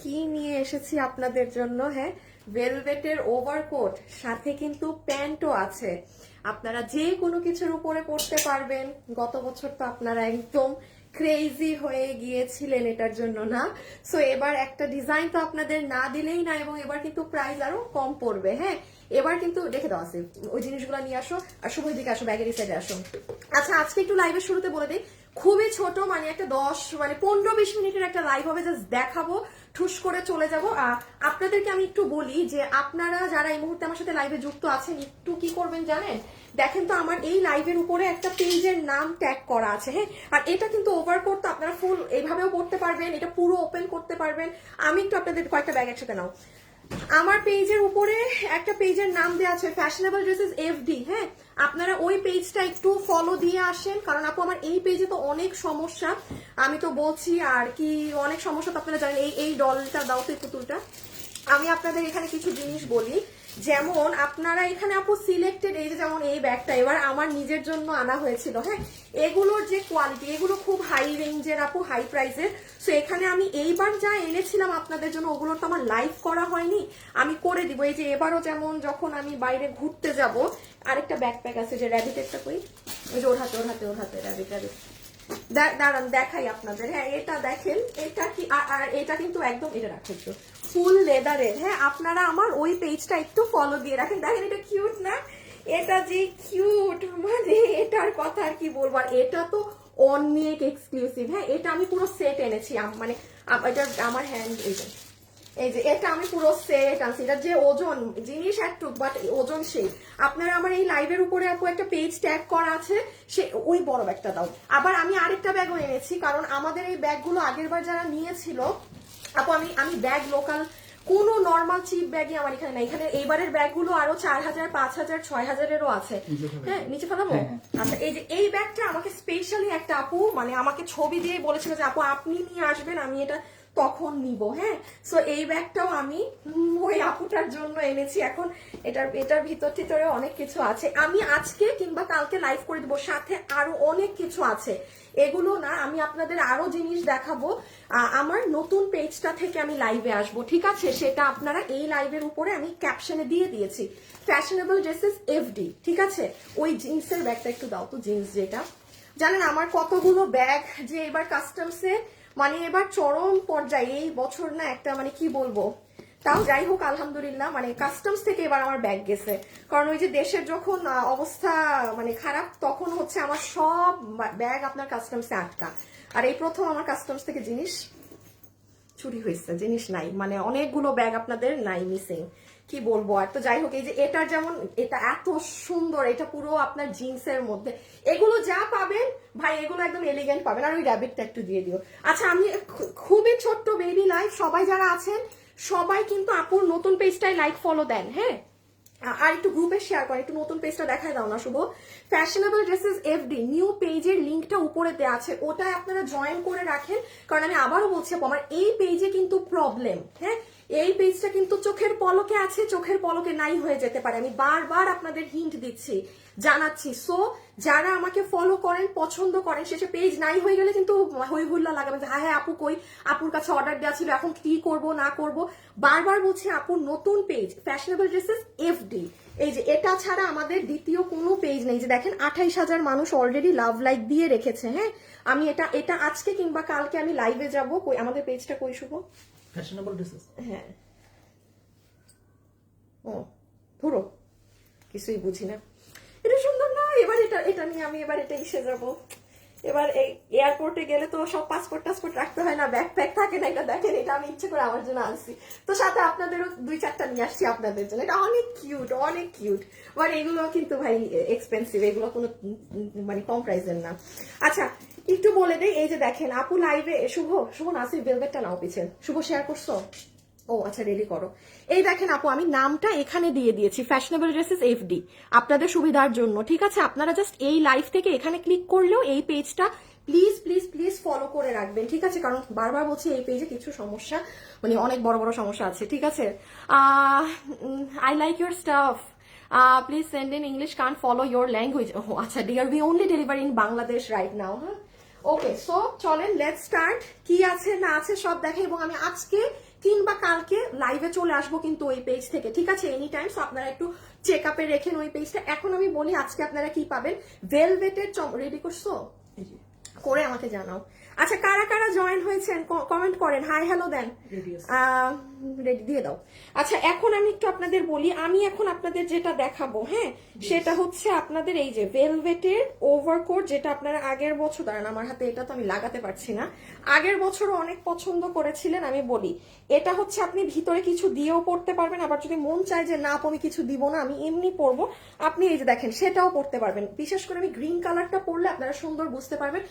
কি নিয়ে এসেছি আপনাদের জন্য। হ্যাঁ, ভেলভেটের ওভারকোট, সাথে কিন্তু প্যান্টও আছে। আপনারা যে কোনো কিছুর উপরে পরতে পারবেন। গত বছর তো আপনারা একদম ক্রেজি হয়ে গিয়েছিলেন এটার জন্য, না? সো এবার একটা ডিজাইন তো আপনাদের না দিলেই না, এবং এবার কিন্তু প্রাইস আরো কম পড়বে। হ্যাঁ, এবার কিন্তু রেখে দাও আছে ওই জিনিসগুলো নিয়ে আসো, আর শুভ দিকে আসো, ব্যাগের সাইডে আসো। আচ্ছা, আজকে একটু লাইভের শুরুতে বলে দিই, খুবই ছোট, মানে একটা 15-20 মিনিটের একটা লাইভ হবে, জাস্ট দেখাবো, ঠুস করে চলে যাবো। আপনাদেরকে আমি একটু বলি যে আপনারা যারা এই মুহূর্তে আমার সাথে লাইভে যুক্ত আছেন, একটু কি করবেন জানেন? দেখেন তো আমার এই লাইভের উপরে একটা পেজের নাম ট্যাগ করা আছে। হ্যাঁ, আর এটা কিন্তু ওভারকোট, তো আপনারা ফুল এইভাবেও পড়তে পারবেন, এটা পুরো ওপেন করতে পারবেন। আমি একটু আপনাদের কয়েকটা ব্যাগ একসাথে নাও। আমার পেজের উপরে একটা পেজের নাম দেওয়া আছে ফ্যাশনেবল ড্রেসেস এফডি। হ্যাঁ, আপনারা ওই পেজটা একটু ফলো দিয়ে আসেন, কারণ আপু আমার এই পেজে তো অনেক সমস্যা, আমি তো বলছি আর কি, অনেক সমস্যা তো আপনারা জানেন। এই ডলটা দাও তো, এই পুতুলটা। আমি আপনাদের এখানে কিছু জিনিস বলি, যেমন আপনারা এখানে আপু সিলেক্টেড, এই যে যেমন এই ব্যাগটা এবার আমার নিজের জন্য আনা হয়েছিল। হ্যাঁ, এগুলোর যে কোয়ালিটি, এগুলো খুব হাই রেঞ্জের আপু, হাই প্রাইসের। সো এখানে আমি এইবার যা এনেছিলাম আপনাদের জন্য, ওগুলো তো আমার লাইভ করা হয়নি, আমি করে দিব। এই যে এবারও যেমন যখন আমি বাইরে ঘুরতে যাব, আরেকটা ব্যাকপ্যাক আছে, যে র্যাবিটেরটা কই, ওই যে ওর হাতে র্যাবিট। দাঁড়ান দেখাই আপনাদের। হ্যাঁ, এটা দেখেন, এটা কি, আর এটা কিন্তু একদম, এটা রাখো একটু, ফুল লেদারের। হ্যাঁ, আপনারা আমার ওই পেজটা একটু ফলো দিয়ে রাখেন। দেখেন এটা কিউট না? এটা যে কিউট, মানে এটার কথা আর কি বলবো। আর এটা তো অনেক এক্সক্লুসিভ। হ্যাঁ, এটা আমি পুরো সেট এনেছি, মানে এটা আমার হ্যান্ড, এই যে এটা আমি পুরো সেট আনছি। এটা যে ওজন, জিনিস একটু, বাট ওজন সেই। আপনারা আমার এই লাইভের উপরে আপু একটা পেজ ট্যাগ করা আছে, সে ওই বড় ব্যাগটা দাও। আবার আমি আরেকটা ব্যাগও এনেছি, কারণ আমাদের এই ব্যাগগুলো আগের বার যারা নিয়েছিল আপু, আমি ব্যাগ লোকাল কোনো নর্মাল চিপ ব্যাগই আমার এখানে নাই। এখানে এইবারের ব্যাগগুলো আরো 4000, 5000, 6000-এরও আছে। হ্যাঁ, নিচে ফেলাবো। আচ্ছা, এই যে এই ব্যাগটা আমাকে স্পেশালি একটা আপু, মানে আমাকে ছবি দিয়ে বলেছিল যে আপু আপনি নিয়ে আসবেন, আমি এটা তখন নিব। হ্যাঁ, সো এই ব্যাগটাও আমি ওই আপুটার জন্য এনেছি। এখন এটার ভিতরে অনেক কিছু আছে, আমি আজকে কিংবা কালকে লাইভ করে দিব, সাথে আরো অনেক কিছু আছে। এগুলো না, আমি আপনাদের আরো জিনিস দেখাবো। আমার নতুন পেজটা থেকে আমি লাইভে আসবো, ঠিক আছে? সেটা আপনারা এই লাইভের উপরে আমি ক্যাপশনে দিয়ে দিয়েছি, ফ্যাশনেবল ড্রেসেস এফডি, ঠিক আছে? ওই জিন্সের ব্যাগটা একটু দাও তো, জিন্স যেটা। জানেন আমার কতগুলো ব্যাগ যে এবার কাস্টমসে, মানে এবার চরম পর্যায়ে, এই বছর না একটা, মানে কি বলবো, তাও যাই হোক আলহামদুলিল্লাহ, মানে কাস্টমস থেকে এবার আমার ব্যাগ গেছে। কারণ ওই যে দেশের যখন অবস্থা মানে খারাপ, তখন হচ্ছে আমার সব ব্যাগ আপনার কাস্টমসে আটকা। আর এই প্রথম আমার কাস্টমস থেকে জিনিস চুরি হয়েছে, জিনিস নাই, মানে অনেকগুলো ব্যাগ আপনাদের নাই, মিসিং। কি বলবো আর। তো যাই হোক, এই যে এটার যেমন, এটা এত সুন্দর, এটা পুরো আপনার জিন্সের মধ্যে, এগুলো যা পাবেন ভাই, এগুলো একদম এলিগেন্ট পাবেন। আর ওই র্যাবিটটা একটু দিয়ে দিও। আচ্ছা, আমি খুবই ছোট্ট বেবি লাইভ, সবাই যারা আছেন সবাই কিন্তু আপুর নতুন পেজটাই লাইক ফলো দেন। হ্যাঁ, আর একটু গ্রুপে শেয়ার করেন, একটু নতুন পেজটা দেখায় দাও না শুভ। ফ্যাশনেবল ড্রেসেস এফডি নিউ পেজের লিঙ্কটা উপরে দেওয়া আছে, ওটাই আপনারা জয়েন করে রাখেন। কারণ আমি আবারও বলছি আপু, আমার এই পেজে কিন্তু প্রবলেম। হ্যাঁ, এই পেজটা কিন্তু চোখের পলকে আছে, চোখের পলকে নাই হয়ে যেতে পারে, আমি বারবার আপনাদের হিন্ট দিচ্ছি, জানাচ্ছি। সো যারা আমাকে ফলো করেন, পছন্দ করেন, শেষে পেজ নাই হয়ে গেলে কিন্তু হই হুল্লা লাগাবেন যে হ্যাঁ হ্যাঁ আপু কই, আপুর কাছে অর্ডার দেওয়া ছিল, এখন কি করব না করব। বারবার বলছি আপুর নতুন পেজ ফ্যাশনেবল ড্রেসেস এফডি, এই যে এটা ছাড়া আমাদের দ্বিতীয় কোনো পেজ নেই। যে দেখেন 28,000 মানুষ অলরেডি লাভ লাইক দিয়ে রেখেছে। হ্যাঁ, আমি এটা আজকে কিংবা কালকে আমি লাইভে যাব। কই আমাদের পেজটা, কই শুভ? Fashionable dresses. হ্যাঁ, ও ধরো, কিছুই বুঝি না। এটা সুন্দর না? এবার এটা নিয়ে আমি এবার এটা এসে যাবো। এবার এই এয়ারপোর্টে গেলে তো সব পাসপোর্ট টাসপোর্ট রাখতে হয় না, ব্যাকপ্যাক থাকে না। এটা দেখেন, এটা আমি ইচ্ছে করে আমার জন্য আনছি, তো সাথে আপনাদেরও 2-4টা নিয়ে আসছি আপনাদের জন্য। এটা অনেক কিউট, অনেক কিউট। বাট এগুলো কিন্তু ভাই এক্সপেন্সিভ, এগুলো কোনো মানে কম প্রাইসের না। আচ্ছা, একটু বলে দেই, এই যে দেখেন আপু লাইভে, শুভ নাসির ভেলভেটটা নাও পিছেন, শুভ শেয়ার করছো? ও আচ্ছা, রেডি করো। এই দেখেন আপু, আমি নামটা এখানে দিয়ে দিয়েছি, ফ্যাশনেবল ড্রেসেস এফডি, আপনাদের সুবিধার জন্য, ঠিক আছে? আপনারা জাস্ট এই লাইভ থেকে এখানে ক্লিক করলেও এই পেজটা প্লিজ প্লিজ প্লিজ ফলো করে রাখবেন, ঠিক আছে? কারণ বারবার বলছি এই পেজে কিছু সমস্যা, মানে অনেক বড় বড় সমস্যা আছে, ঠিক আছে? I like your stuff, please send in English, can't follow your language. ও আচ্ছা dear, we only delivery in Bangladesh right now. হ্যাঁ, ওকে, সো চলেন লেটস স্টার্ট। কি আছে না আছে সব দেখে, এবং আমি আজকে কিংবা কালকে লাইভে চলে আসবো কিন্তু ওই পেজ থেকে, ঠিক আছে, এনি টাইম। সো আপনারা একটু চেক আপে রেখেন ওই পেজটা। এখন আমি বলি আজকে আপনারা কি পাবেন। ভেলভেটের রেডি করছো করে আমাকে জানাও। আচ্ছা, কারা কারা জয়েন হয়েছেন কমেন্ট করেন, হাই হ্যালো দেন, রেডি দিয়ে দাও। আচ্ছা, এখন আমি একটু আপনাদের বলি, আমি এখন আপনাদের যেটা দেখাবো, হ্যাঁ, সেটা হচ্ছে আপনাদের এই যে ভেলভেটের ওভারকোট, যেটা আপনারা আগের বছর, দাঁড়ান আমার হাতে এটা তো আমি লাগাতে পারছি না, আগের বছরও অনেক পছন্দ করেছিলেন। আমি বলি এটা হচ্ছে আপনি ভিতরে কিছু দিয়েও পড়তে পারবেন, আবার যদি মন চায় যে না আমি কিছু দিব না, আমি এমনি পরবো, আপনি এই যে দেখেন সেটাও পড়তে পারবেন। বিশেষ করে আমি গ্রিন কালারটা পরলে আপনারা সুন্দর বুঝতে পারবেন।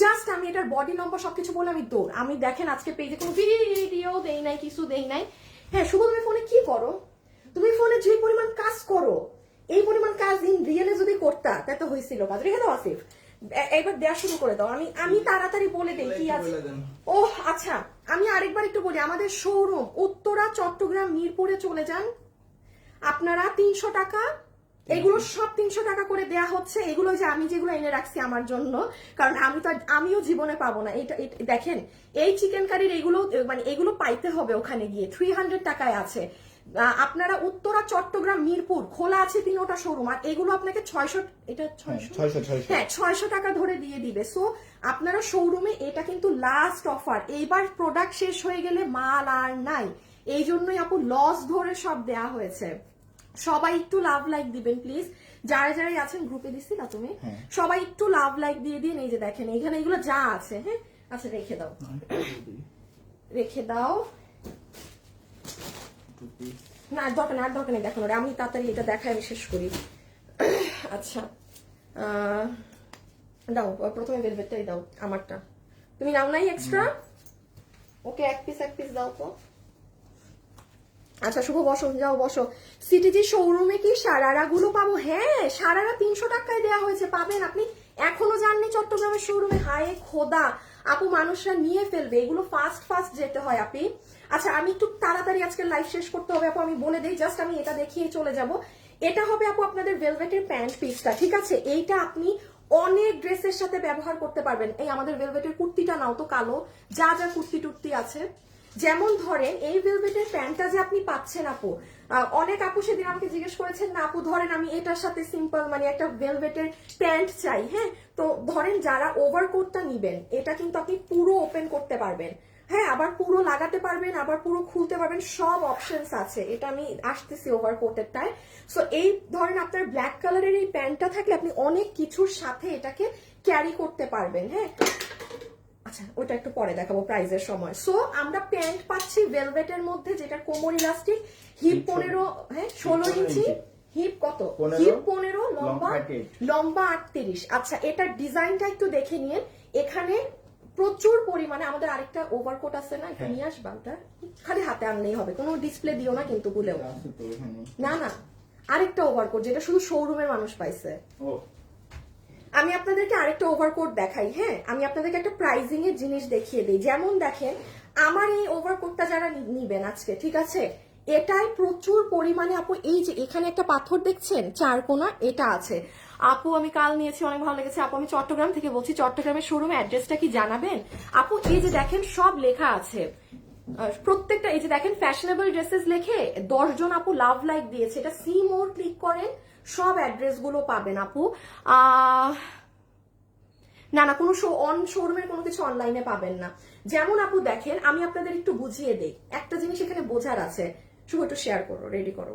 জাস্ট আমি এটার বডি নম্বর সবকিছু বলে আমি দৌড়, আমি দেখেন আজকে পেজে কোনো ভিডিও দেই নাই, কিছু দেই নাই। হ্যাঁ, শুভ তুমি ফোনে কি করো, তুমি ফোনে যে পরিমাণ কাজ করো, এই পরিমাণ কাজ ইন রিয়েলে যদি করতা তা তো হয়েছিল কাজ। রেখে দাও আসিফ, এইবার দেওয়া শুরু করে দাও। আমি তাড়াতাড়ি বলে দেই কি আছে। ও আচ্ছা, আমি আরেকবার একটু বলি, আমাদের শোরুম উত্তরা, চট্টগ্রাম, মিরপুরে চলে যান আপনারা। 300 টাকা, এগুলো সব 300 টাকা করে দেয়া হচ্ছে। এগুলো যে আমি যেগুলো এনে রাখছি আমার জন্য, কারণ আমিও জীবনে পাবো না। এটা দেখেন, এই চিকেন কারির এগুলো মানে এগুলো পাইতে হবে ওখানে গিয়ে, 300 টাকায় আছে। আপনারা উত্তরা, চট্টগ্রাম, মিরপুর খোলা আছে 3টা শোরুম, আর এগুলো আপনাকে 600, এটা 600, হ্যাঁ 600 টাকা ধরে দিয়ে দিবে। সো আপনারা শোরুমে, এটা কিন্তু লাস্ট অফার, এইবার প্রোডাক্ট শেষ হয়ে গেলে মাল আর নাই, এই জন্যই আপু লস ধরে সব দেয়া হয়েছে। সবাই একটু লাভ লাইক দিবেন প্লিজ, যারা যারাই আছেন গ্রুপে দিচ্ছি না তুমি, সবাই একটু লাভ লাইক দিয়ে দিন। এই যে দেখেন এখানে এগুলো যা আছে, হ্যাঁ আচ্ছা রেখে দাও, রেখে দাও, না দরকার না, আর দরকার নেই দেখানোর, আমি তাড়াতাড়ি এটা দেখাই আমি শেষ করি। আচ্ছা দাও, প্রথমে ভেলভেটটাই দাও আমারটা, তুমি নাও নাই এক্সট্রা, ওকে এক পিস দাও তো। আচ্ছা শুভ বসো, যাও বসো। সিটিজি শোরুমে কি সারারা গুলো পাবো? হ্যাঁ, সারারা 300 টাকায় দেওয়া হয়েছে, পাবেন। আপনি এখনো যাননি চট্টগ্রামের শোরুমে? হায় খোদা আপু, মানুষরা নিয়ে ফেলবে, এগুলো ফাস্ট যেতে হয় আপনি। আচ্ছা, আমি একটু তাড়াতাড়ি আজকে লাইভ শেষ করতে হবে আপু, আমি বলে দিই, জাস্ট আমি এটা দেখিয়ে চলে যাব। এটা হবে আপু আপনাদের ভেলভেটের প্যান্ট পিসটা, ঠিক আছে? এইটা আপনি অনেক ড্রেসের সাথে ব্যবহার করতে পারবেন। এই আমাদের ভেলভেটের কুর্তিটা নাও তো, কালো যা যা কুর্তি টুর্তি আছে, যেমন ধরেন এই ভেলভেটের প্যান্টটা যে আপনি পাচ্ছেন আপু, অনেক আপু সেদিন আমাকে জিজ্ঞেস করেছেন না আপু ধরেন আমি এটার সাথে সিম্পল মানে একটা ভেলভেটের প্যান্ট চাই, হ্যাঁ, তো ধরেন যারা ওভারকোটটা নিবেন, এটা কিন্তু আপনি পুরো ওপেন করতে পারবেন, হ্যাঁ, আবার পুরো লাগাতে পারবেন, আবার পুরো খুলতে পারবেন, সব অপশনস আছে। এটা আমি আসতেছি ওভারকোটেরটায়। সো এই ধরেন আপনার ব্ল্যাক কালারের এই প্যান্টটা থাকলে আপনি অনেক কিছুর সাথে এটাকে ক্যারি করতে পারবেন, হ্যাঁ। আচ্ছা ওটা একটু পরে দেখাবো প্রাইজের সময়। সো আমরা প্যান্ট পাচ্ছি ভেলভেটের মধ্যে, যেটা কোমর ইলাস্টিক, হিপ 15, হ্যাঁ 16 ইঞ্চি, হিপ কত, হিপ 15, লম্বা 38। আচ্ছা এটার ডিজাইনটা একটু দেখে নিন, এখানে প্রচুর পরিমাণে আমাদের আরেকটা ওভারকোট আছে না, একটু নিয়ে আসবা, ওটা খালি হাতে আনলেই হবে, কোনো ডিসপ্লে দিও না কিন্তু ভুলেও, না আরেকটা ওভারকোট যেটা শুধু শোরুমের মানুষ পাইছে। আমি আপনাদেরকে আরেকটা ওভারকোট দেখাই, হ্যাঁ, আমি আপনাদেরকে একটা প্রাইজিং এর জিনিস দেখিয়ে দিই। যেমন দেখেন আমার এই ওভারকোটটা যারা নিবেন আজকে, ঠিক আছে, এটাই প্রচুর পরিমাণে আপু, এই যে এখানে একটা পাথর দেখছেন চারকোনা, এটা আছে আপু, আমি কাল নিয়েছি, অনেক ভালো লেগেছে আপু। আমি চট্টগ্রাম থেকে বলছি, চট্টগ্রামের শোরুমে অ্যাড্রেসটা কি জানাবেন আপু? এই যে দেখেন সব লেখা আছে প্রত্যেকটা, এই যে দেখেন ফ্যাশনেবল ড্রেসেস লিখে 10 জন আপু লাভ লাইক দিয়েছে, এটা সি মোর ক্লিক করেন, সব অ্যাড্রেস গুলো পাবেন আপু। না কোনো শোরুমের কোনো কিছু অনলাইনে পাবেন না। যেমন আপু দেখেন, আমি আপনাদের একটু বুঝিয়ে দেই, একটা জিনিস এখানে বোঝার আছে, শুধু একটু শেয়ার করো, রেডি করো,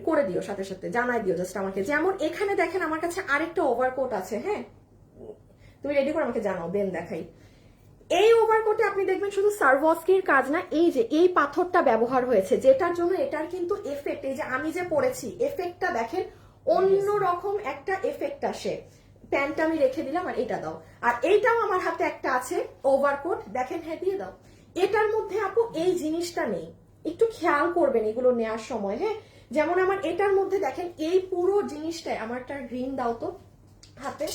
করে দিও, সাথে সাথে জানাই দিও জাস্ট আমাকে। যেমন এখানে দেখেন আমার কাছে আরেকটা ওভারকোট আছে, হ্যাঁ, তুমি রেডি করে আমাকে জানাও, দেন দেখাই। এই ওভারকোটে আপনি দেখবেন শুধু সার্ভস্কির কাজ না, এই যে এই পাথরটা ব্যবহার হয়েছে, যেটার জন্য এটার কিন্তু এফেক্ট, এই যে আমি যে পরেছি এফেক্টটা দেখেন, অন্যরকম একটা এফেক্ট আসে। প্যান্টটা আমি রেখে দিলাম, আর এটা দাও, আর এইটাও আমার হাতে একটা আছে ওভারকোট, দেখেন, হ্যাঁ দিয়ে দাও। এটার মধ্যে আপু এই জিনিসটা নেই, একটু খেয়াল করবেন এগুলো নেওয়ার সময়, হ্যাঁ। যেমন আমার এটার মধ্যে দেখেন এই পুরো জিনিসটাই, আমারটা গ্রিন দাও তো হাতে,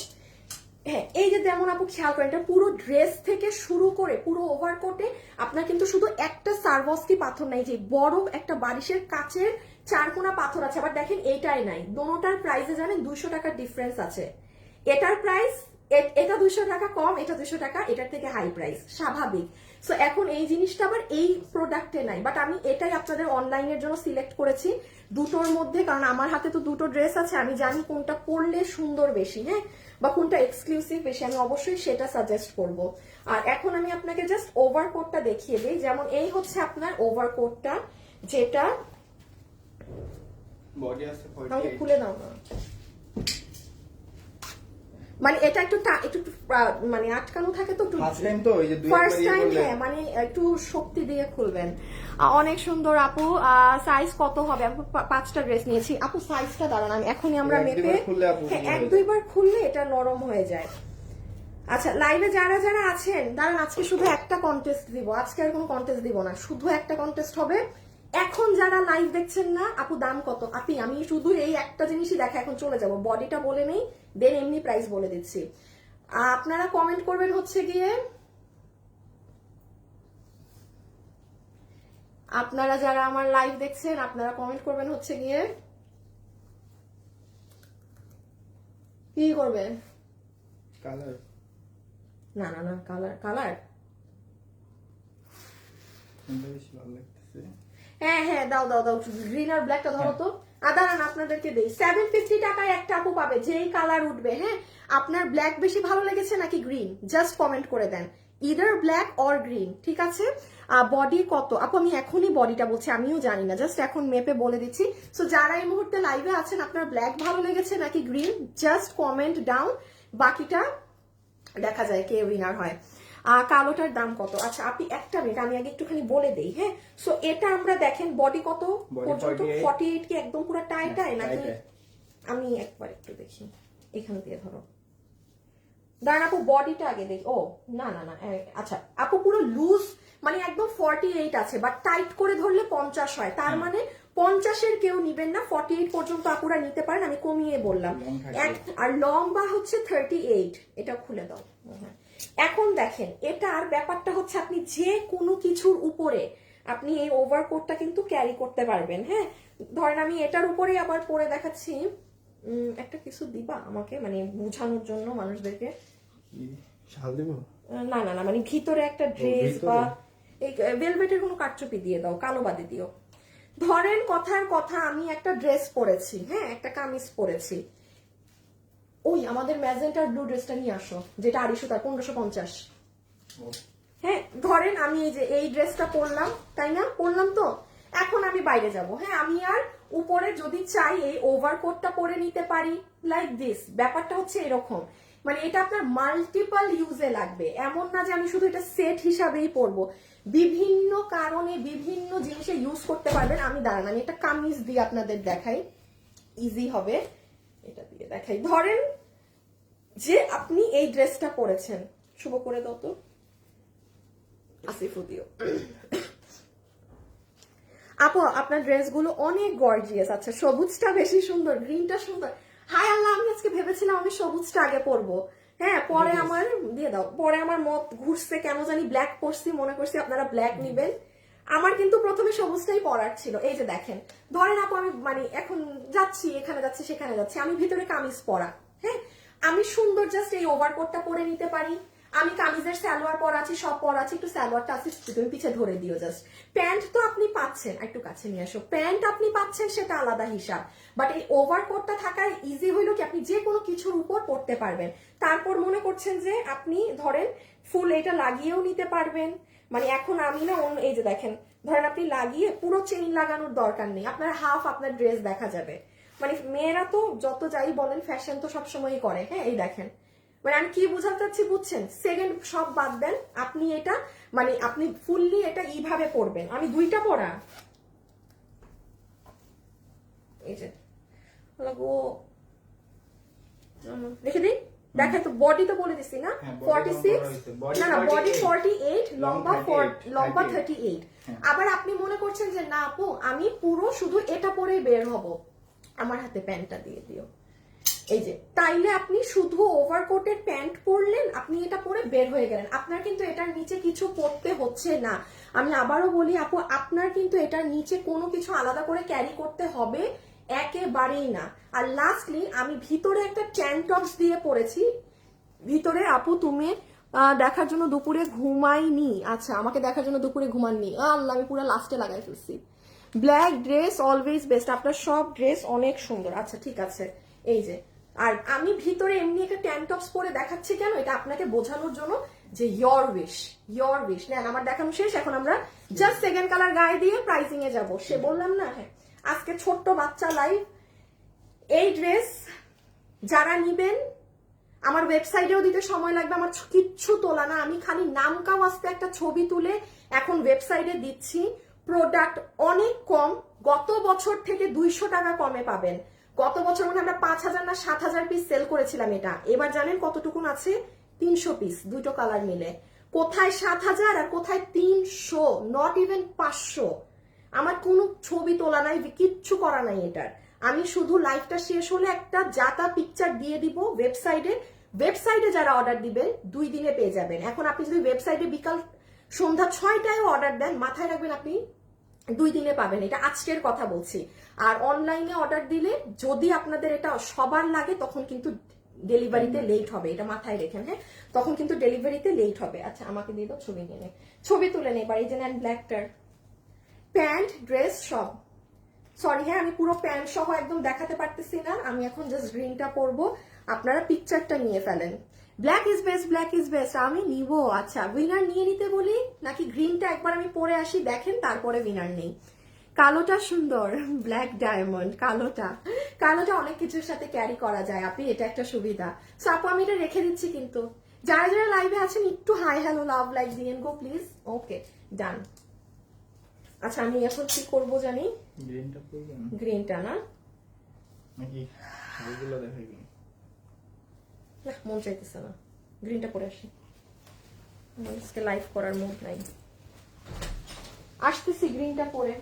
হ্যাঁ, এই যে যেমন আপু খেয়াল করেন, এটা পুরো ড্রেস থেকে শুরু করে পুরো ওভারকোটে আপনার কিন্তু শুধু একটা সার্ভস্কি পাথর নাই, যে বড় একটা বারিশের কাচের চারকোনা পাথর আছে, আবার দেখেন এইটাই নাই। দোনোটার প্রাইসে জানেন 200 টাকার ডিফারেন্স আছে। এটার প্রাইস, এটা 200 টাকা কম, এটা 200 টাকা, এটার থেকে হাই প্রাইস, স্বাভাবিক। সো এখন এই জিনিসটা আবার এই প্রোডাক্টে নাই, বাট আমি এটাই আপনাদের অনলাইনের জন্য সিলেক্ট করেছি দুটোর মধ্যে, কারণ আমার হাতে তো দুটো ড্রেস আছে, আমি জানি কোনটা পরলে সুন্দর বেশি, হ্যাঁ, বা কোনটা এক্সক্লুসিভ বেশি, আমি অবশ্যই সেটা সাজেস্ট করব। আর এখন আমি আপনাকে জাস্ট ওভারকোটটা দেখিয়ে দিই। যেমন এই হচ্ছে আপনার ওভারকোটটা, যেটা বডি আছে আমাকে খুলে দাও না, মানে এটা একটু মানে আটকানো থাকে তো, ফার্স্ট টাইম তো, এই যে ফার্স্ট টাইম, হ্যাঁ, মানে একটু শক্তি দিয়ে খুলবেন। অনেক সুন্দর আপু। সাইজ কত হবে? আপু 5টা ড্রেস নিয়েছি। আপু সাইজটা দাঁড়ান, আমি এখনই আমরা মেপে, হ্যাঁ, 1-2 বার খুললে এটা নরম হয়ে যায়। আচ্ছা, লাইভে যারা যারা আছেন দাঁড়ান, আজকে শুধু একটা কন্টেস্ট দিব, আজকে আর কোনো কন্টেস্ট দিব না, শুধু একটা কন্টেস্ট হবে। এখন যারা লাইভ দেখছেন না, আপু দাম কত? আপনি, আমি শুধু এই একটা জিনিসই দেখা, এখন চলে যাব, বডিটা বলে নেই, দেন এমনি প্রাইস বলে দিচ্ছি। আপনারা কমেন্ট করবেন হচ্ছে গিয়ে, আপনারা যারা আমার লাইভ দেখছেন আপনারা কমেন্ট করবেন হচ্ছে গিয়ে, কি করবেন? কালার, না না না, কালার কালার, বেশি ভালো লাগতেছে। হ্যাঁ হ্যাঁ, দাও দাও দাও, গ্রিন আর ব্ল্যাকটা ধরো তো। দাঁড়ান, আপনাদেরকে দেই, 750 টাকায় একটা আপু পাবে, যেই কালার উঠবে। হ্যাঁ, আপনার ব্ল্যাক বেশি ভালো লেগেছে নাকি গ্রিন? জাস্ট কমেন্ট করে দেন, ইদার ব্ল্যাক অর গ্রিন, ঠিক আছে? বডি কত আপু? আমি এখনই বডিটা বলছি, আমিও জানি না, জাস্ট এখন মেপে বলে দিচ্ছি। সো যারা এই মুহূর্তে লাইভে আছেন, আপনার ব্ল্যাক ভালো লেগেছে নাকি গ্রিন, জাস্ট কমেন্ট ডাউন, বাকিটা দেখা যায় কে উইনার হয়। কালোটার দাম কত? আচ্ছা আপনি একটা মিনিট, আমি আগে একটুখানি বলে দেই। হ্যাঁ, সো এটা আমরা দেখেন বডি কত পর্যন্ত, 48 কি একদম পুরো টাইটাই নাকি? আমি একবার একটু দেখি, এখান দিয়ে ধরো, দাঁড়ান আপু বডিটা আগে দেখি। ও না না না, আচ্ছা আপু পুরো লুজ, মানে একদম 48 আছে, বাট টাইট করে ধরলে 50 হয়, তার মানে 50-এর কেউ নিবেন না, 48 পর্যন্ত আপুরা নিতে পারেন, আমি কমিয়ে বললাম। আর লম্বা হচ্ছে 38, এটা খুলে দাও। হ্যাঁ, এখন দেখেন এটার ব্যাপারটা হচ্ছে, আপনি যে কোনো কিছুর উপরে আপনি এই ওভারকোটটা কিন্তু ক্যারি করতে পারবেন। হ্যাঁ, ধরেন আমি এটার উপরে আবার পরে দেখাচ্ছি, একটা কিছু দিবা আমাকে, মানে বোঝানোর জন্য মানুষদেরকে। শাল দেব? না না না, মানে ভিতরে একটা ড্রেস বা এই ভেলভেটের কোনো কাটচুপি দিয়ে দাও, কালো বাদে দিও। ধরেন কথার কথা, আমি একটা ড্রেস পরেছি, হ্যাঁ, একটা কামিজ পরেছি, ওই আমাদের ম্যাজেন্টার ব্লু ড্রেসটা নিয়ে আসো, যেটা 1550। হ্যাঁ, ধরেন আমি এই যে এই ড্রেসটা পরলাম, তাই না? পরলাম তো, এখন আমি বাইরে যাব। হ্যাঁ, আমি আর উপরে যদি চাই এই ওভারকোটটা পরে নিতে পারি, লাইক দিস। ব্যাপারটা হচ্ছে এরকম, মানে এটা আপনার মাল্টিপল ইউজে লাগবে, এমন না যে আমি শুধু এটা সেট হিসাবেই পরবো, বিভিন্ন কারণে বিভিন্ন জিনিসে ইউজ করতে পারবেন। আমি দাঁড়ান, আমি একটা কামিজ দিয়ে আপনাদের দেখাই, ইজি হবে, এটা দিয়ে দেখাই। ধরেন যে আপনি এই ড্রেসটা পরেছেন, শুভ করে দাও তো, আসিফু দিও। আপু আপনার ড্রেসগুলো অনেক গর্জিয়াস। আচ্ছা, সবুজটা বেশি সুন্দর, গ্রিনটা সুন্দর। হায় আল্লাহ, আমি আজকে ভেবেছিলাম আমি সবুজটা আগে পরবো, হ্যাঁ, পরে আমার দিয়ে দাও, পরে আমার মত ঘুরছে, কেন জানি ব্ল্যাক পরছি, মনে করছি আপনারা ব্ল্যাক নিবেন। আমার কিন্তু প্রথমে সবুজটাই পরার ছিল। এই যে দেখেন, ধরেন আপু আমি মানে এখন যাচ্ছি, এখানে যাচ্ছি সেখানে যাচ্ছি, আমি ভিতরে কামিজ পরা, হ্যাঁ, আমি সুন্দর জাস্ট এই ওভারকোটটা পরে নিতে পারি। আমি কামিজের সালোয়ার পরা আছি, সব পরা আছে, একটু সালোয়ারটা আছে, তুমি পিছে ধরে দিও জাস্ট। প্যান্ট তো আপনি পাচ্ছেন, একটু কাছে নিয়ে আসো, প্যান্ট আপনি পাচ্ছেন, সেটা আলাদা হিসাব, বাট এই ওভারকোটটা থাকায় ইজি হইলো কি আপনি যে কোনো কিছুর উপর পড়তে পারবেন। তারপর মনে করছেন যে আপনি ধরেন ফুল এটা লাগিয়েও নিতে পারবেন, মানে এখন আমি না অন্য, এই যে দেখেন, ধরেন আপনি লাগিয়ে পুরো চেইন লাগানোর দরকার নেই, আপনার হাফ আপনার ড্রেস দেখা যাবে। মানে মেয়েরা তো যত যাই বলেন ফ্যাশন তো সবসময়ই করে। হ্যাঁ, এই দেখেন, মানে আমি কি বুঝাতে চাচ্ছি বুঝছেন? সেকেন্ড সব বাদ দেন, আপনি এটা মানে আপনি ফুললি এটা এইভাবে পরবেন। আমি দুইটা পরা, এই যে রেখে দিই, দেখাই তো, বডি তো বলে দিছি না, 46, না না বডি 48, লম্বা 38। আবার আপনি মনে করছেন যে না আপু আমি পুরো শুধু এটা পরেই বের হব, আমার হাতে প্যান্টটা দিয়ে দিও, এই যে, তাইলে আপনি শুধু ওভারকোটের প্যান্ট পরলেন, আপনি এটা পরে বের হয়ে গেলেন, আপনার কিন্তু এটার নিচে কিছু পরতে হচ্ছে না। আমি আবারও বলি আপু, আপনার কিন্তু এটার নিচে কোনো কিছু আলাদা করে ক্যারি করতে হবে একেবারেই না। আর লাস্টলি আমি ভিতরে একটা ট্যান টপস দিয়ে পরেছি, ভিতরে আপু তুমি দেখার জন্য দুপুরে ঘুমাইনি। আচ্ছা, আমাকে দেখার জন্য দুপুরে ঘুমাননি। আল্লাহ, আমি পুরো লাস্টে লাগাই ফেলছি। ব্ল্যাক ড্রেস অলওয়েজ বেস্ট, আপনার সব ড্রেস অনেক সুন্দর। আচ্ছা ঠিক আছে, এই যে, আর আমি ভিতরে এমনি একটা ট্যান টপস পরে দেখাচ্ছি কেন, এটা আপনাকে বোঝানোর জন্য যে ইয়োর উইশ নেন। আমার দেখানো শেষ, এখন আমরা জাস্ট সেকেন্ড কালার গায়ে দিয়ে প্রাইসিং এ যাবো। সে বললাম না, হ্যাঁ আজকে ছোট্ট বাচ্চা লাইভ। এই ড্রেস যারা নিবেন, আমার ওয়েবসাইটেও দিতে সময় লাগবে, আমার কিচ্ছু তোলা না, আমি খালি নাম কাও আসতে একটা ছবি তুলে এখন ওয়েবসাইটে দিচ্ছি। প্রোডাক্ট অনেক কম, গত বছর থেকে 200 টাকা কমে পাবেন। গত বছর মানে আমরা 5000 না 7000 পিস সেল করেছিলাম এটা, এবার জানেন কতটুকুন আছে? 300 পিস, দুটো কালার মিলে। কোথায় 7000 আর কোথায় 300, নট ইভেন 500। আমার কোনো ছবি তোলা নাই, কিচ্ছু করা নাই এটার। আমি শুধু লাইভটা শেষ হলে একটা জাতা পিকচার দিয়ে দিব ওয়েবসাইটে যারা অর্ডার দিবেন 2 দিনে পেয়ে যাবেন। এখন আপনি যদি ওয়েবসাইটে বিকাল সন্ধ্যা 6টায় অর্ডার দেন, মাথায় রাখবেন আপনি 2 দিনে পাবেন, এটা আজকের কথা বলছি। আর অনলাইনে অর্ডার দিলে যদি আপনাদের এটা সবার লাগে তখন কিন্তু ডেলিভারিতে লেট হবে, এটা মাথায় রেখেন। হ্যাঁ, তখন কিন্তু ডেলিভারিতে লেট হবে। আচ্ছা, আমাকে দিয়ে দাও, ছবি নিয়ে নে, ছবি তুলে নেই। এবার এই যে নেন ব্ল্যাকটার প্যান্ট ড্রেস সব। সরি হ্যাঁ, আমি পুরো প্যান্ট সহ একদম দেখাতে পারতেছি না, আমি এখন জাস্ট গ্রিনটা পরবো, আপনারা পিকচারটা নিয়ে ফেলেন। ব্ল্যাক ইজ বেস্ট, আমি নিব। আচ্ছা, উইনার নিয়ে নিতে বলি নাকি গ্রিনটা একবার আমি পরে আসি, দেখেন তারপরে উইনার নেই। কালোটা সুন্দর, ব্ল্যাক ডায়মন্ড, কালোটা অনেক কিছুর সাথে ক্যারি করা যায় আপনি, এটা একটা সুবিধা। সো আপু আমি এটা রেখে দিচ্ছি, কিন্তু যারা যারা লাইভে আছেন একটু হাই হ্যালো লাভ লাইক দিয়েন গো প্লিজ। ওকে ডান। আচ্ছা, আমি এখন কি করবো জানি, গ্রিনটা করবেন গ্রিনটা না, নাকি ওইগুলো দেখাইবেন? না, মন চাইতেছে না, গ্রিনটা পরে আসি, আজকে লাইভ করার মুড নাই। আসতেছি গ্রিনটা পরে।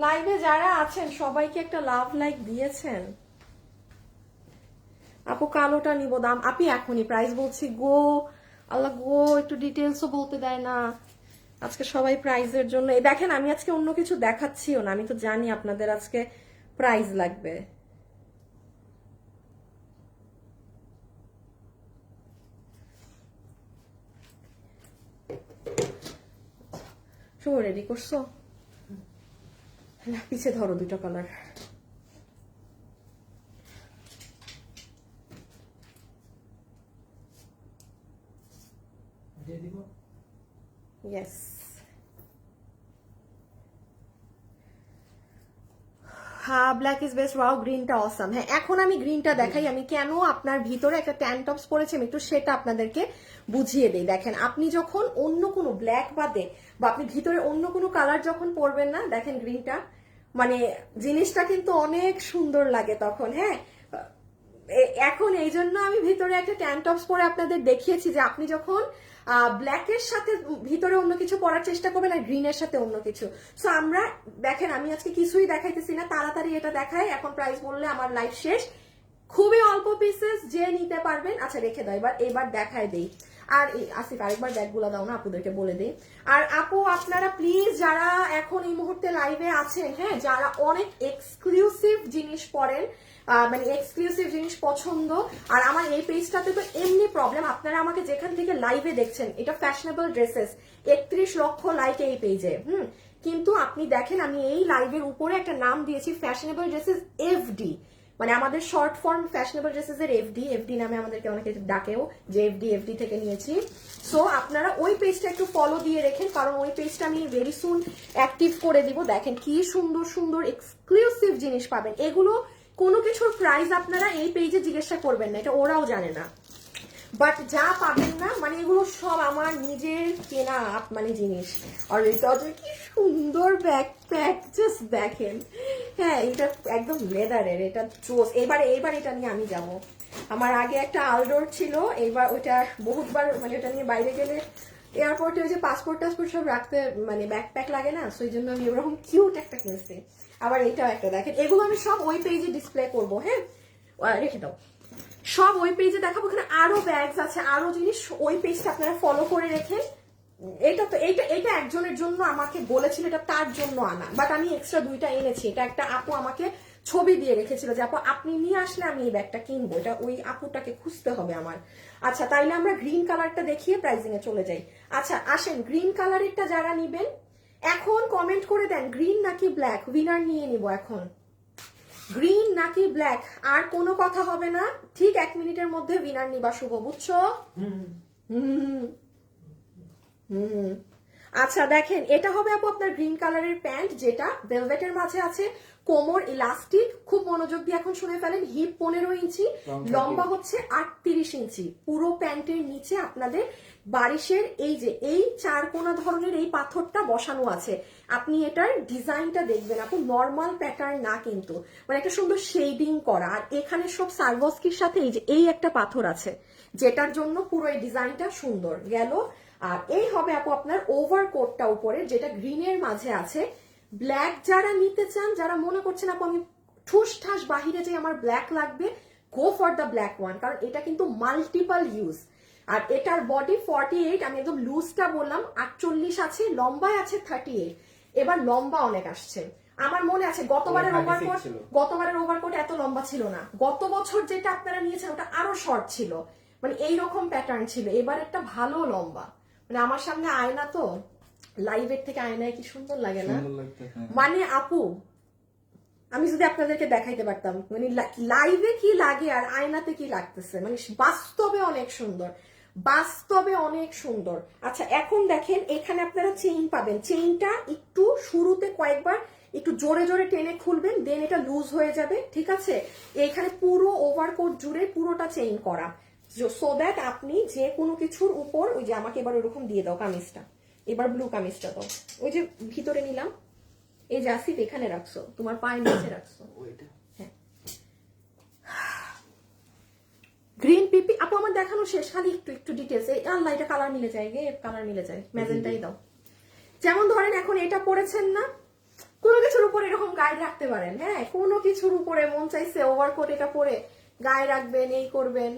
লাইভে যারা আছেন সবাইকে একটা লাভ লাইক দিয়েছেন? আপু কালোটা নিব, দাম আপনি এখনই প্রাইস বলছি গো, আল্লাহ গো, একটু ডিটেলসও বলতে দেয় না আজকে সবাই প্রাইজের জন্য। এই দেখেন, আমি আজকে অন্য কিছু দেখাচ্ছিও না, আমি তো জানি আপনাদের আজকে প্রাইজ লাগবে। শুভ রেডি করছো? না, পিছে ধরো, দুটো কালার। ইয়েস, হ্যাঁ ব্ল্যাক ইজ বেস্ট, ওয়াও গ্রিনটা অসাম। হ্যাঁ, এখন আমি গ্রিনটা দেখাই, আমি কেন আপনার ভিতরে একটা ট্যান টপস পরেছি আমি একটু সেটা আপনাদেরকে বুঝিয়ে দিই। দেখেন, আপনি যখন অন্য কোনো ব্ল্যাক বাদে বা আপনি ভিতরে অন্য কোনো কালার যখন পরবেন না, দেখেন গ্রিনটা মানে জিনিসটা কিন্তু অনেক সুন্দর লাগে তখন। হ্যাঁ, এখন এই জন্য আমি ভিতরে একটা ট্যান টপস পরে আপনাদের দেখিয়েছি যে আপনি যখন ব্ল্যাকের সাথে ভিতরে অন্য কিছু পরার চেষ্টা করবেন আর গ্রিনের সাথে অন্য কিছু। সো আমরা দেখেন, আমি আজকে কিছুই দেখাইতেছি না, তাড়াতাড়ি এটা দেখাই, এখন প্রাইস বললে আমার লাইভ শেষ। খুবই অল্প পিসেস, যে নিতে পারবেন। আচ্ছা রেখে দাও, এবার দেখায় দেই। আর আসিফ আরেকবার ব্যাগগুলো দাও না, আপুদেরকে বলে দিই। আর আপু আপনারা প্লিজ যারা এখন এই মুহূর্তে লাইভে আছেন, হ্যাঁ, যারা অনেক এক্সক্লুসিভ জিনিস পরেন, মানে এক্সক্লুসিভ জিনিস পছন্দ, আর আমার এই পেজটাতে তো এমনি প্রবলেম, আপনারা আমাকে যেখান থেকে লাইভে দেখছেন, এটা ফ্যাশনেবল ড্রেসেস, 31 লক্ষ লাইক এই পেজে। কিন্তু আপনি দেখেন, আমি এই লাইভের উপরে একটা নাম দিয়েছি ফ্যাশনেবল ড্রেসেস এফডি, মানে আমাদের শর্ট ফর্ম ফ্যাশনেবল ড্রেসেস এর এফডি নামে আমাদেরকে অনেকে ডাকেও, যে এফডি থেকে নিয়েছি। সো আপনারা ওই পেজটা একটু ফলো দিয়ে রেখেন, কারণ ওই পেজটা আমি ভেরি সুন অ্যাক্টিভ করে দিব। দেখেন কি সুন্দর সুন্দর এক্সক্লুসিভ জিনিস পাবেন। এগুলো কোনো কিছুর প্রাইস আপনারা এই পেজে জিজ্ঞাসা করবেন না, এটা ওরাও জানে না। বাট যা পাবেন না, মানে এগুলো সব আমার নিজের কেনা মানে জিনিস। আর এটা যে কি সুন্দর ব্যাকপ্যাক, জাস্ট দেখেন। হ্যাঁ, এটা একদম লেদারের, এটা চোস। এবার এটা নিয়ে আমি যাব। আমার আগে একটা আলডোর ছিল, এবার ওইটা বহুতবার মানে ওটা নিয়ে বাইরে গেলে এয়ারপোর্টে ওই যে পাসপোর্ট টাসপোর্ট সব রাখতে মানে ব্যাকপ্যাক লাগে না, সেই জন্য আমি এরকম কিউট একটা কিনছি। আবার এটাও একটা দেখেন, এগুলো আমি সব ওই পেজে ডিসপ্লে করবো। হ্যাঁ, রেখে দাও, সব ওই পেজে দেখাবো। এখানে আরো ব্যাগস আছে, আরো জিনিস, ওই পেজটা আপনারা ফলো করে রেখেন। এটা একজনের জন্য আমাকে বলেছিল, এটা তার জন্য আনা, বাট আমি এক্সট্রা দুইটা এনেছি। এটা একটা আপু আমাকে ছবি দিয়ে রেখেছিল যে আপু আপনি নিয়ে আসলে আমি এই ব্যাগটা কিনবো, এটা ওই আপুটাকে খুঁজতে হবে আমার। আচ্ছা, তাইলে আমরা গ্রিন কালারটা দেখিয়ে প্রাইজিং এ চলে যাই। আচ্ছা আসেন, গ্রিন কালারেরটা যারা নিবেন এখন কমেন্ট করে দেন, গ্রিন নাকি ব্ল্যাক, উইনার নিয়ে নিব এখন। গ্রিন নাকি ব্ল্যাক, আর কোনো কথা হবে না, ঠিক 1 মিনিটের মধ্যে উইনার নিবা শুভ, বুঝছো? আচ্ছা দেখেন, এটা হবে আপু আপনার গ্রিন কালারের প্যান্ট, যেটা ভেলভেটের মাঝে আছে, কোমর ইলাস্টিক, খুব মনোযোগ দিয়ে এখন শুনে ফেলেন। হিপ 15 ইঞ্চি, লম্বা হচ্ছে 38 ইঞ্চি। পুরো প্যান্টের নিচে আপনাদের বারিশের এই 4 কোনা ধরনের এই পাথরটা বসানো আছে। আপনি এটার ডিজাইনটা দেখবেন আপু, নর্মাল প্যাটার্ন না কিন্তু, মানে একটা সুন্দর শেডিং করা। আর এখানে সব সার্ভস্কির সাথে এই একটা পাথর আছে, যেটার জন্য পুরো এই ডিজাইনটা সুন্দর গেল। আর এই হবে আপু আপনার ওভারকোটটা উপরে, যেটা গ্রিনের মাঝে আছে। ব্ল্যাক যারা নিতে চান, যারা মনে করছেন আপু আমি ঠুস ঠাস বাহিরে যে আমার ব্ল্যাক লাগবে, go for the black one, কারণ এটা কিন্তু মাল্টিপল ইউজ। আর এটার বডি 48, আমি একদম লুজটা বললাম 48 আছে, লম্বায় আছে 38। এবার লম্বা অনেক আসছে। আমার মনে আছে গতবারের ওভারকোট এত লম্বা ছিল না। গত বছর যেটা আপনারা নিয়েছেন ওটা আরো শর্ট ছিল, মানে এইরকম প্যাটার্ন ছিল। এবার একটা ভালো লম্বা, মানে আমার সামনে আয়না, তো লাইভের থেকে আয়নায় কি সুন্দর লাগে না? মানে আপু আমি যদি আপনাদেরকে দেখাইতে পারতাম মানে লাইভে কি লাগে আর আয়নাতে কি লাগতেছে, মানে বাস্তবে অনেক সুন্দর, বাস্তবে অনেক সুন্দর। আচ্ছা এখন দেখেন, এখানে আপনারা চেইন পাবেন। চেইনটা একটু শুরুতে কয়েকবার একটু জোরে জোরে টেনে খুলবেন, দেন এটা লুজ হয়ে যাবে, ঠিক আছে? এখানে পুরো ওভারকোট জুড়ে পুরোটা চেইন করা, সো দ্যাট আপনি যে কোনো কিছুর উপর, ওই যে আমাকে এবার ওরকম দিয়ে দাও কামিজটা, এবার ব্লু কামিজটা দাও, ওই যে ভিতরে নিলাম, এই যে আসিফ এখানে রাখছো, তোমার পায়ের নিচে রাখছো। হ্যাঁ, গ্রিন পিপি আপু আমার দেখানো শেষ, খালি একটু ডিটেলস। আল্লাহ, এটা কালার মিলে যায়, কালার মিলে যায়, ম্যাজেন্টাই দাও। যেমন ধরেন এখন এটা পরেছেন না, কোনো কিছুর উপর এরকম গায়ে রাখতে পারেন। হ্যাঁ, কোনো কিছুর উপরে মন চাইছে ওভারকোট এটা পরে গায়ে রাখবেন, এই করবেন।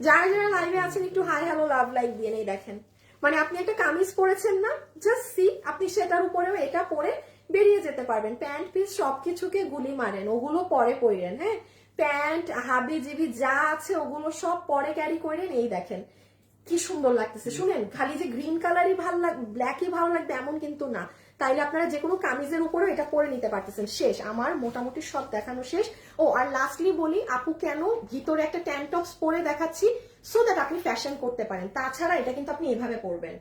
যারা যারা লাইভে আছেন একটু হাই হ্যালো লাভ লাইক দিয়ে নেই। দেখেন মানে আপনি একটা কামিজ পরেছেন না, জাস্ট সি, আপনি সেটার উপরেও এটা পরে বেরিয়ে যেতে পারবেন। প্যান্ট পিস সবকিছুকে গুলি মারেন, ওগুলো পরে পরেন। হ্যাঁ, প্যান্ট হাবি জিবি যা আছে ওগুলো সব পরে ক্যারি করেন। এই দেখেন কি সুন্দর লাগতেছে। শুনেন, খালি যে গ্রিন কালারই ভালো লাগবে, ব্ল্যাকই ভালো লাগবে এমন কিন্তু না। তাইলে আপনারা যে কোনো কামিজের উপরেও এটা পরে নিতে পারতেছেন। শেষ, আমার মোটামুটি সব দেখানো শেষ। ও আর লাস্টলি বলি আপু, কেন ভিতরে একটা ট্যাঙ্ক টপস পরে দেখাচ্ছি, সো দ্যাট আপনি ফ্যাশন করতে পারেন। তাছাড়া এটা কিন্তু আপনি এভাবে পরবেন,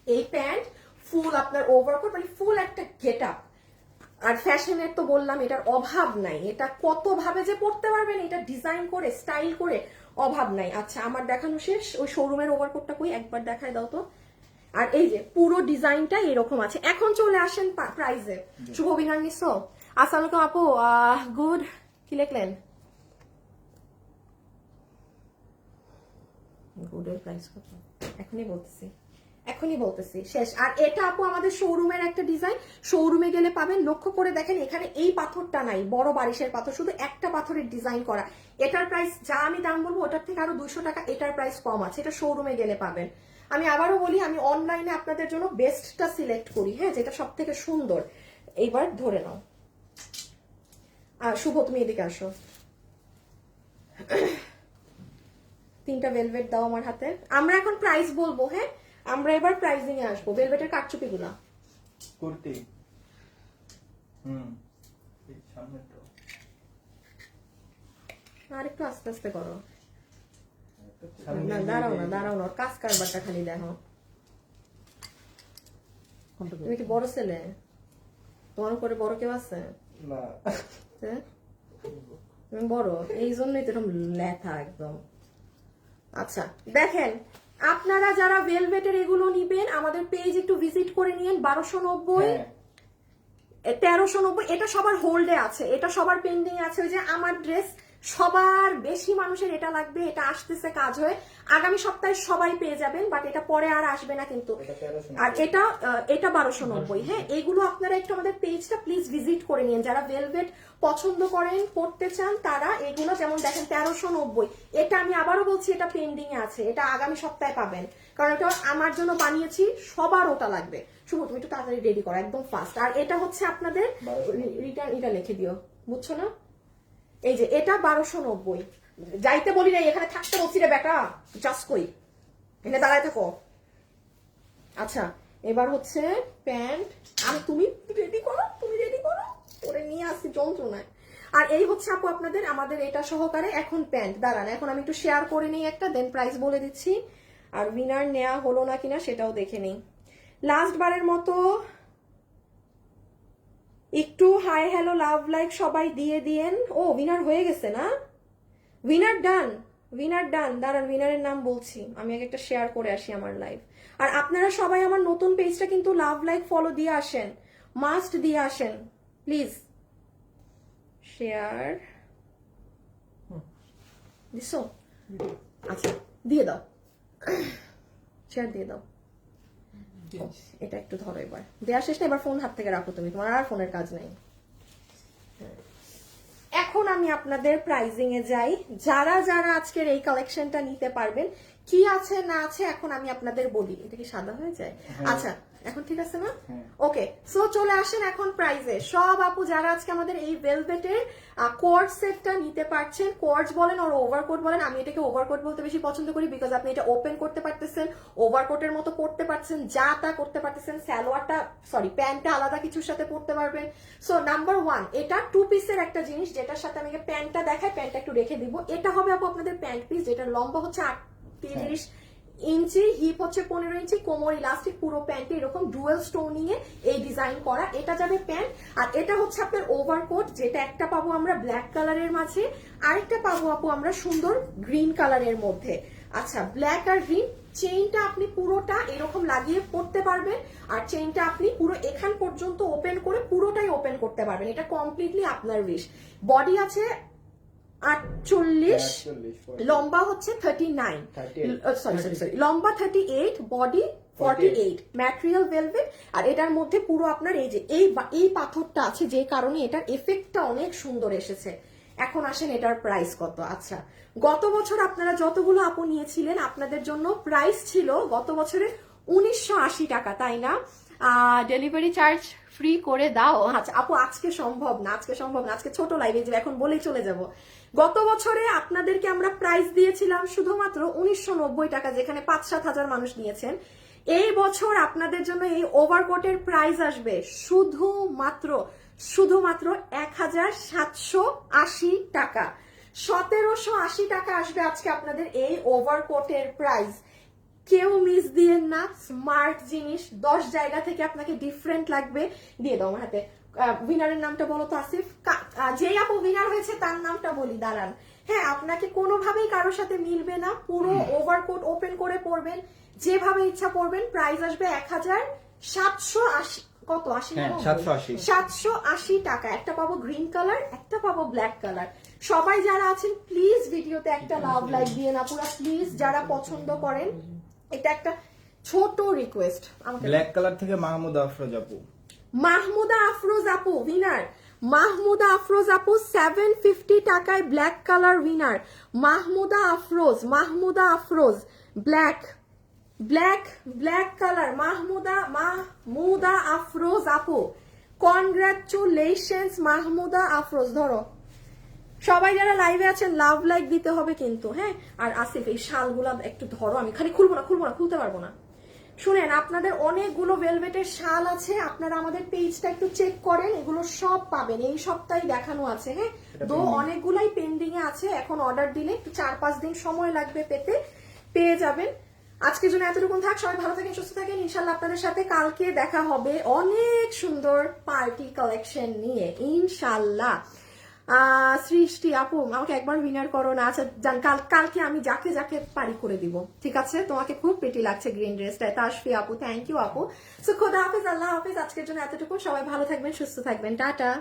এই প্যান্ট ফুল আপনার ওভারকোট, মানে ফুল একটা গেট আপ। আর ফ্যাশনের তো বললাম এটার অভাব নাই, এটা কত ভাবে যে পড়তে পারবেন, এটা ডিজাইন করে স্টাইল করে অভাব নাই। আচ্ছা আমার দেখানো শেষ, ওই শোরুমের ওভারকোটটা কই একবার দেখায় দাও তো। আর এই যে পুরো ডিজাইনটা এরকম আছে। এখন চলে আসেন প্রাইজে। শুভ বিনার নিছো, আসসালামু আপু, গুড, কি লিখলেন? গুডের প্রাইস কত এখনই বলতেছি শেষ। আর এটা আপু আমাদের শোরুমের একটা ডিজাইন, শোরুমে গেলে পাবেন। লক্ষ্য করে দেখেন, এখানে এই পাথরটা নাই, বড় বারিশের পাথর, শুধু একটা পাথরের ডিজাইন করা। এটার প্রাইস যা আমি দাম বলবো ওটার থেকে আরো 200 টাকা এটার প্রাইস কম আছে, এটা শোরুমে গেলে পাবেন। আমি আবারও বলি, আমি অনলাইনে আপনাদের জন্য বেস্টটা সিলেক্ট করি, হ্যাঁ, যেটা সব থেকে সুন্দর। এইবার ধরে নাও। শুভ তুমি এদিকে আসো, 3টা ভেলভেট দাও আমার হাতে। আমরা এখন প্রাইস বলবো, হ্যাঁ, আমরা এবার প্রাইসিং এ আসবো। ভেলভেটের কাটচুপি গুলা কুর্তি, সামনে তো আর একটু আস্তে আস্তে করো। না দাঁড়াও না, কাজ কারবারটা খালি দেখো। তুমি কি বড় ছেলে? তোমার উপরে বড় কেউ আছে? না হ্যাঁ? তুমি বড়, এই জন্যই তো এরকম লেথা একদম। আচ্ছা দেখেন, আপনারা যারা ভেলভেটের এগুলো নিবেন আমাদের পেজ একটু ভিজিট করে নিন। 1290, 1390, এটা সবার হোল্ডে আছে, এটা সবার পেন্ডিং আছে। ওই যে আমার ড্রেস সবার বেশি মানুষের এটা লাগবে, এটা আসতেছে কাজ হয়ে, আগামী সপ্তাহে সবাই পেয়ে যাবেন, বাট এটা পরে আর আসবে না কিন্তু। আর এটা 1290। হ্যাঁ, এগুলো আপনারা একটু আমাদের পেজটা প্লিজ ভিজিট করে নিন। যারা ভেলভেট পছন্দ করেন, পড়তে চান, তারা এগুলো, যেমন দেখেন 1390, এটা আমি আবারও বলছি এটা পেন্ডিং এ আছে, এটা আগামী সপ্তাহে পাবেন, কারণ এটা আমার জন্য বানিয়েছি, সবার ওটা লাগবে। শুভ তুমি একটু তাড়াতাড়ি রেডি করো, একদম ফাস্ট। আর এটা হচ্ছে আপনাদের রিটার্ন, এটা লিখে দিও, বুঝছো না? এই যে এটা 1290, যাইতে বলি না, এখানে থাকতে বলছি রে বেটা, জাস্ট কই এখানে দাঁড়ায় থাকো। আচ্ছা এবার হচ্ছে প্যান্ট, আর তুমি রেডি করো, করে নিয়ে আসছি যন্ত্রণায়। আর এই হচ্ছে আপু আপনাদের আমাদের এটা সহকারে এখন প্যান্ট। দাঁড়ান এখন আমি একটু শেয়ার করে নিই একটা, দেন প্রাইস বলে দিচ্ছি। আর উইনার নেওয়া হলো না কিনা সেটাও দেখে নিই। লাস্ট বারের মতো একটু হাই হ্যালো লাভ লাইক সবাই দিয়ে দিয়েন। ও উইনার হয়ে গেছে না? উইনার ডান। দাঁড়ান উইনারের নাম বলছি, আমি আগে একটা শেয়ার করে আসি আমার লাইভ। আর আপনারা সবাই আমার নতুন পেজটা কিন্তু লাভ লাইক ফলো দিয়ে আসেন, মাস্ট দিয়ে আসেন প্লিজ। শেয়ার দিছো? আচ্ছা দিয়ে দাও, শেয়ার দিয়ে দাও। এটা একটু ধরো, এবার দেওয়া শেষ না, এবার ফোন হাত থেকে রাখো তুমি, তোমার আর ফোনের কাজ নাই। এখন আমি আপনাদের প্রাইজিং এ যাই। যারা যারা আজকের এই কালেকশনটা নিতে পারবেন, কি আছে না আছে এখন আমি আপনাদের বলি। এটা কি সাদা হয়ে যায়? আচ্ছা এখন ঠিক আছে না? ওকে, সো চলে আসেন এখন প্রাইজে। সব আপু যারা আজকে আমাদের এই ভেলভেটের কোয়ার্ড সেটটা নিতে পারছেন, কোয়ার্ডস বলেন আর ওভারকোট বলেন, আমি এটাকে ওভারকোট বলতে বেশি পছন্দ করি, বিকজ আপনি এটা ওপেন করতে পারতেছেন, ওভারকোটের মতো পড়তে পারছেন, যা তা করতে পারতেছেন। সালোয়ারটা প্যান্টটা আলাদা কিছুর সাথে পড়তে পারবেন। সো নাম্বার 1, এটা 2 পিসের একটা জিনিস, যেটার সাথে আমি প্যান্টটা দেখাই, প্যান্টটা একটু রেখে দিব। এটা হবে আপু আপনাদের প্যান্ট পিস, যেটা লম্বা হচ্ছে 38 ইঞ্চি, হিপ হচ্ছে 15 ইঞ্চি, কোমর ইলাস্টিক, পুরো প্যান্টে এরকম ডুয়েল স্টোনিং এ এই ডিজাইন করা, এটা যাবে প্যান্ট। আর এটা হচ্ছে আপনার ওভারকোট, যেটা একটা পাবো আমরা ব্ল্যাক কালারের মাঝে, আরেকটা পাবো আপু আমরা সুন্দর গ্রিন কালারের মধ্যে। আচ্ছা ব্ল্যাক আর গ্রিন। চেইনটা আপনি পুরোটা এরকম লাগিয়ে পড়তে পারবেন, আর চেইনটা আপনি পুরো এখান পর্যন্ত ওপেন করে পুরোটাই ওপেন করতে পারবেন, এটা কমপ্লিটলি আপনার উইশ। বডি আছে 48, লম্বা হচ্ছে 39, সরি লম্বা 38, বডি 48, ম্যাটেরিয়াল ভেলভেট। আর এটার মধ্যে পুরো আপনার এই যে এই পাথরটা আছে, যে কারণে এটার এফেক্টটা অনেক সুন্দর এসেছে। এখন আসেন এটার প্রাইস কত। আচ্ছা গত বছর আপনারা যতগুলো আপু নিয়েছিলেন, আপনাদের জন্য প্রাইস ছিল গত বছরে 1980 টাকা, তাই না? ডেলিভারি চার্জ ফ্রি করে দাও। আচ্ছা আপু আজকে সম্ভব না, আজকে ছোট লাইভে যে এখন বলেই চলে যাব। গত বছরে আপনাদেরকে আমরা প্রাইস দিয়েছিলাম শুধুমাত্র 1990 টাকা, যেখানে 5-7 হাজার মানুষ নিয়েছেন। এই বছর আপনাদের জন্য এই ওভারকোটের প্রাইস আসবে শুধুমাত্র 1780 টাকা। 1780 টাকা আসবে আজকে আপনাদের এই ওভারকোটের প্রাইস। কেউ মিস দিয়েন না, স্মার্ট জিনিস, 10 জায়গা থেকে আপনাকে ডিফারেন্ট লাগবে। দিয়ে দাও আমার হাতে। উইনারের নামটা বলো তো আসিফ, যেই আপু উইনার হয়েছে তার নামটা বলি, দাঁড়ান। হ্যাঁ আপনাকে কোনোভাবেই কারোর সাথে মিলবে না, পুরো ওভারকোট ওপেন করে পড়বেন, যেভাবে ইচ্ছা পড়বেন। প্রাইস আসবে 1780, কত 80? 780 টাকা। একটা পাবো গ্রিন কালার, একটা পাবো ব্ল্যাক কালার। সবাই যারা আছেন প্লিজ ভিডিওতে একটা লাভ লাইক দিয়ে না পুরা প্লিজ, যারা পছন্দ করেন। এটা একটা ছোট রিকোয়েস্ট। ব্ল্যাক কালার থেকে মাহমুদা আফরোজ আপু উইনার। মাহমুদা আফরোজ আপু 750 টাকায় black colour winner. Mahmuda Afroz black colour, Mahmuda Afroz আপু, কনগ্রাচুলেশনস মাহমুদা আফরোজ। ধরো সবাই যারা লাইভে আছেন লাভ লাইক দিতে হবে কিন্তু, হ্যাঁ। আর আসিফ এই শালগুলা একটু ধরো, আমি খালি খুলবো না, খুলতে পারবো না। শুনেন, আপনাদের অনেকগুলো ভেলভেটের শাল আছে, আপনারা আমাদের পেজটা একটু চেক করেন, এগুলো সব পাবেন, এই সপ্তাহে দেখানো আছে। হ্যাঁ, তো অনেকগুলাই পেন্ডিং এ আছে, এখন অর্ডার দিলে একটু 4-5 দিন সময় লাগবে পেতে, পেয়ে যাবেন। আজকের জন্য এতটুকুন থাক, সবাই ভালো থাকেন, সুস্থ থাকেন। ইনশাল্লাহ আপনাদের সাথে কালকে দেখা হবে অনেক সুন্দর পার্টি কালেকশন নিয়ে, ইনশাল্লাহ। সৃষ্টি আপু, আমাকে একবার উইনার করো না। আচ্ছা জান, কালকে আমি যাকে যাকে পারি করে দিব, ঠিক আছে? তোমাকে খুব প্রিটি লাগছে গ্রিন ড্রেসটা। তাশফি আপু, থ্যাংক ইউ আপু। সো খোদা হাফিজ, আল্লাহ হাফিজ। আজকের জন্য এতটুকু, সবাই ভালো থাকবেন, সুস্থ থাকবেন, টাটা।